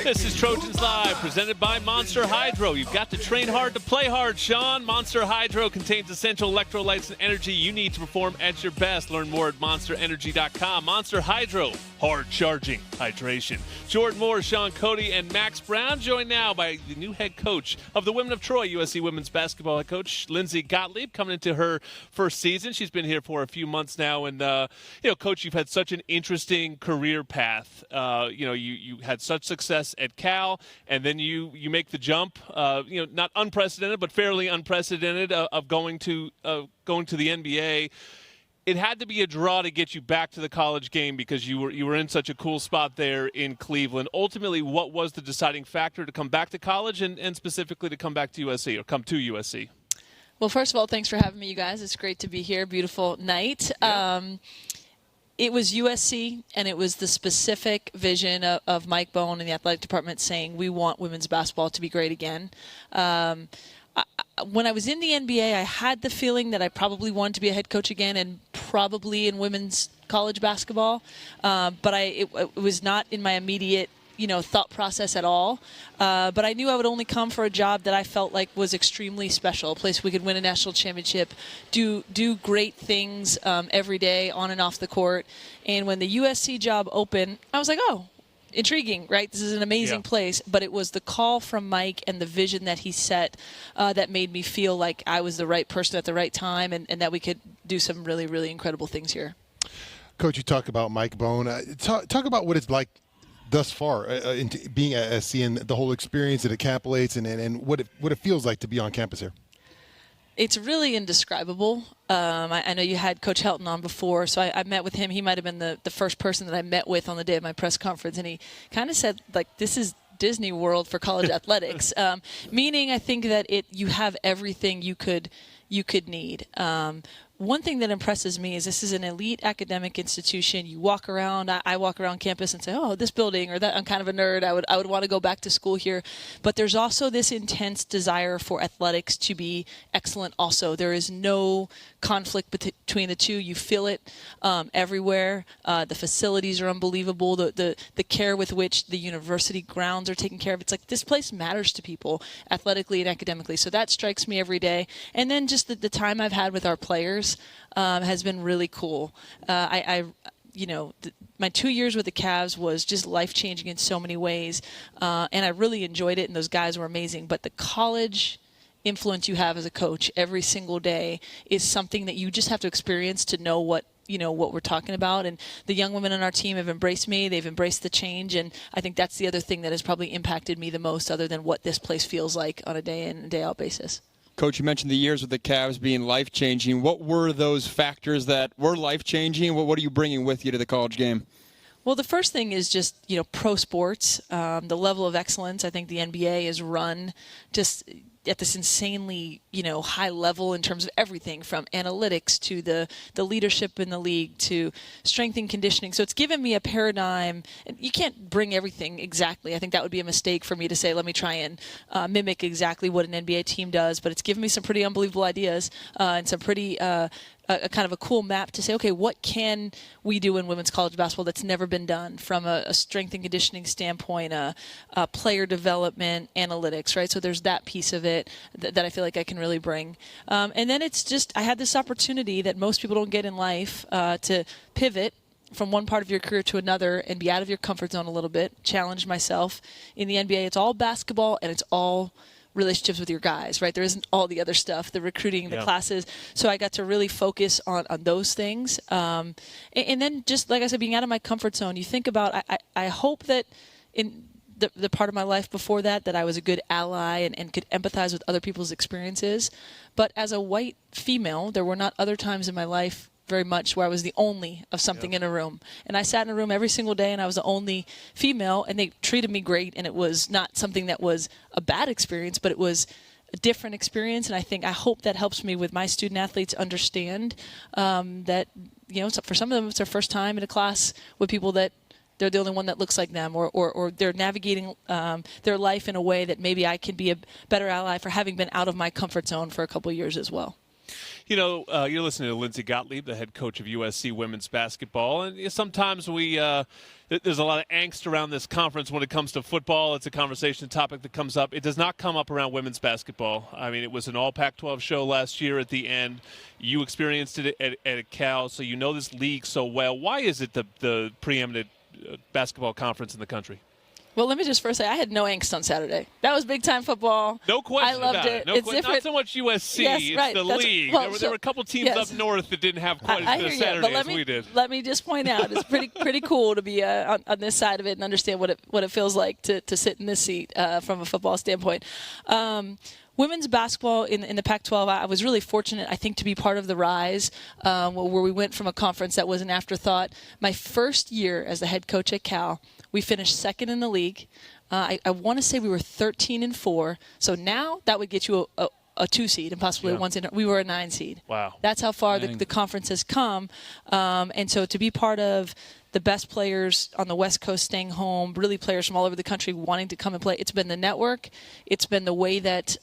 This is Trojans Live, presented by Monster Hydro. You've got to train hard to play hard, Sean. Monster Hydro contains essential electrolytes and energy you need to perform at your best. Learn more at monsterenergy.com. Monster Hydro, hard charging hydration. Jordan Moore, Sean Cody, and Max Brown, joined now by the new head coach of the Women of Troy, USC women's basketball head coach Lindsay Gottlieb, coming into her first season. She's been here for a few months now, and Coach, you've had such an interesting career path. You had such success at Cal, and then you make the jump. Not unprecedented, but fairly unprecedented of going to the NBA. It had to be a draw to get you back to the college game because you were in such a cool spot there in Cleveland. Ultimately, what was the deciding factor to come back to college and specifically to come back to USC or come to USC? Well, first of all, thanks for having me, you guys. It's great to be here. Beautiful night. Yeah. It was USC, and it was the specific vision of Mike Bohn and the athletic department saying, we want women's basketball to be great again. When I was in the NBA, I had the feeling that I probably wanted to be a head coach again and probably in women's college basketball. But it was not in my immediate thought process at all. But I knew I would only come for a job that I felt like was extremely special, a place we could win a national championship, do great things every day on and off the court. And when the USC job opened, I was like, oh, intriguing, right? This is an amazing place. But it was the call from Mike and the vision that he set that made me feel like I was the right person at the right time and that we could do some really, really incredible things here. Coach, you talk about Mike Bohn. Talk about what it's like thus far, being at SC and the whole experience that it encapsulates and what it feels like to be on campus here. It's really indescribable. I know you had Coach Helton on before, so I met with him. He might have been the first person that I met with on the day of my press conference, and he kind of said, like, this is Disney World for college athletics, meaning I think that you have everything you could need. One thing that impresses me is this is an elite academic institution. You walk around, I walk around campus and say, oh, this building or that, I'm kind of a nerd. I would want to go back to school here. But there's also this intense desire for athletics to be excellent also. There is no conflict between the two. You feel it everywhere. The facilities are unbelievable. The care with which the university grounds are taken care of. It's like this place matters to people athletically and academically. So that strikes me every day. And then just the time I've had with our players has been really cool. My 2 years with the Cavs was just life-changing in so many ways, and I really enjoyed it, and those guys were amazing. But the college influence you have as a coach every single day is something that you just have to experience to know what we're talking about. And the young women on our team have embraced me. They've embraced the change, and I think that's the other thing that has probably impacted me the most, other than what this place feels like on a day-in and day-out basis. Coach, you mentioned the years with the Cavs being life-changing. What were those factors that were life-changing? What are you bringing with you to the college game? Well, the first thing is just, pro sports, the level of excellence. I think the NBA is run just at this insanely, high level in terms of everything from analytics to the leadership in the league to strength and conditioning. So it's given me a paradigm. And you can't bring everything exactly. I think that would be a mistake for me to say, let me try and mimic exactly what an NBA team does. But it's given me some pretty unbelievable ideas and some pretty a kind of a cool map to say, okay, what can we do in women's college basketball that's never been done from a strength and conditioning standpoint, player development, analytics, right? So there's that piece of it that I feel like I can really bring. And then it's just, I had this opportunity that most people don't get in life to pivot from one part of your career to another and be out of your comfort zone a little bit, challenge myself. In the NBA, it's all basketball and it's all relationships with your guys, right? There isn't all the other stuff, the recruiting, the classes. So I got to really focus on those things. And then just, like I said, being out of my comfort zone, you think about, I hope that in the part of my life before that I was a good ally and could empathize with other people's experiences. But as a white female, there were not other times in my life very much where I was the only of something in a room. And I sat in a room every single day and I was the only female and they treated me great, and it was not something that was a bad experience, but it was a different experience. And I hope that helps me with my student athletes understand that, for some of them it's their first time in a class with people that they're the only one that looks like them, or they're navigating their life in a way that maybe I can be a better ally for having been out of my comfort zone for a couple of years as well. You're listening to Lindsay Gottlieb, the head coach of USC women's basketball, and sometimes there's a lot of angst around this conference when it comes to football. It's a conversation topic that comes up. It does not come up around women's basketball. I mean, it was an all Pac-12 show last year at the end. You experienced it at Cal, so you know this league so well. Why is it the preeminent basketball conference in the country? Well, let me just first say I had no angst on Saturday. That was big-time football. No question I loved about it. It's different. Not so much USC. Yes, it's right. the league. Well, there were a couple teams up north that didn't have quite as good a Saturday as we did. Let me just point out, it's pretty cool to be on this side of it and understand what it feels like to sit in this seat from a football standpoint. Women's basketball in the Pac-12, I was really fortunate, I think, to be part of the rise where we went from a conference that was an afterthought. My first year as the head coach at Cal, we finished second in the league. I want to say we were 13-4. So now that would get you a 2 seed and possibly a 1 seed. We were a 9 seed. Wow. That's how far the conference has come. And so to be part of the best players on the West Coast staying home, really players from all over the country wanting to come and play. It's been the network. It's been the way that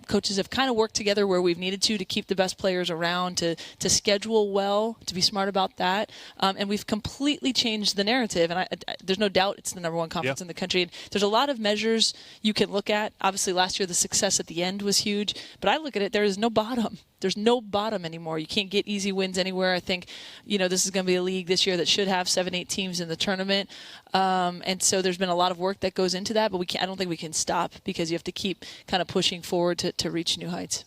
coaches have kind of worked together where we've needed to keep the best players around, to schedule well, to be smart about that. And we've completely changed the narrative. And there's no doubt it's the number one conference in the country. And there's a lot of measures you can look at. Obviously, last year the success at the end was huge. But I look at it, there is no bottom. There's no bottom anymore. You can't get easy wins anywhere. I think, this is going to be a league this year that should have 7-8 teams in the tournament. And so there's been a lot of work that goes into that, but I don't think we can stop because you have to keep kind of pushing forward to reach new heights.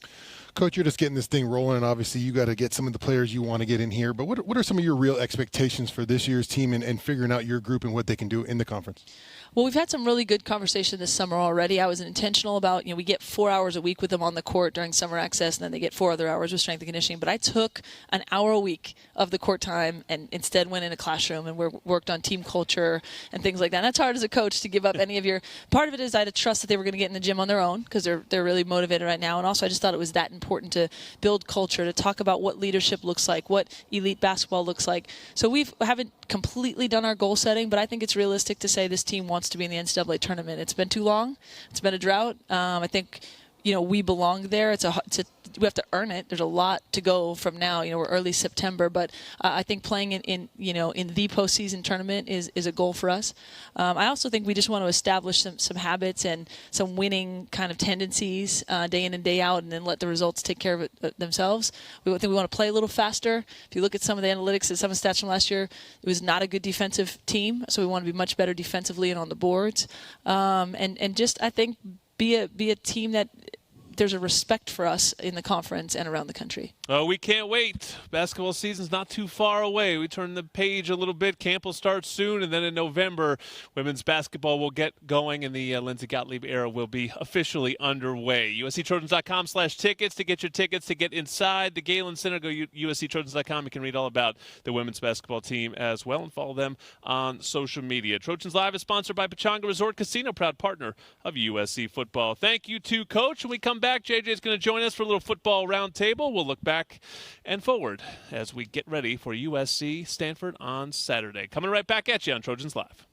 Coach, you're just getting this thing rolling, and obviously you got to get some of the players you want to get in here. But what are some of your real expectations for this year's team and figuring out your group and what they can do in the conference? Well, we've had some really good conversation this summer already. I was intentional about, we get 4 hours a week with them on the court during summer access, and then they get 4 other hours with strength and conditioning. But I took an hour a week of the court time and instead went in a classroom and worked on team culture and things like that. And that's hard as a coach to give up any of your – part of it is I had to trust that they were going to get in the gym on their own because they're really motivated right now. And also I just thought it was that important to build culture, to talk about what leadership looks like, what elite basketball looks like. So we haven't completely done our goal setting, but I think it's realistic to say this team wants to be in the NCAA tournament. It's been too long. It's been a drought. I think, we belong there. We have to earn it. There's a lot to go from now. We're early September, but I think playing in the postseason tournament is a goal for us. I also think we just want to establish some habits and some winning kind of tendencies day in and day out, and then let the results take care of it themselves. We think we want to play a little faster. If you look at some of the analytics and some of the stats from last year, it was not a good defensive team, so we want to be much better defensively and on the boards. And just, I think, be a team that there's a respect for us in the conference and around the country. Oh, we can't wait. Basketball season's not too far away. We turn the page a little bit. Camp will start soon, and then in November, women's basketball will get going, and the Lindsay Gottlieb era will be officially underway. USCTrojans.com/tickets to get your tickets to get inside the Galen Center. Go USCTrojans.com. You can read all about the women's basketball team as well and follow them on social media. Trojans Live is sponsored by Pechanga Resort Casino, proud partner of USC football. Thank you to Coach. When we come back, JJ is going to join us for a little football roundtable. We'll look back and forward as we get ready for USC Stanford on Saturday. Coming right back at you on Trojans Live.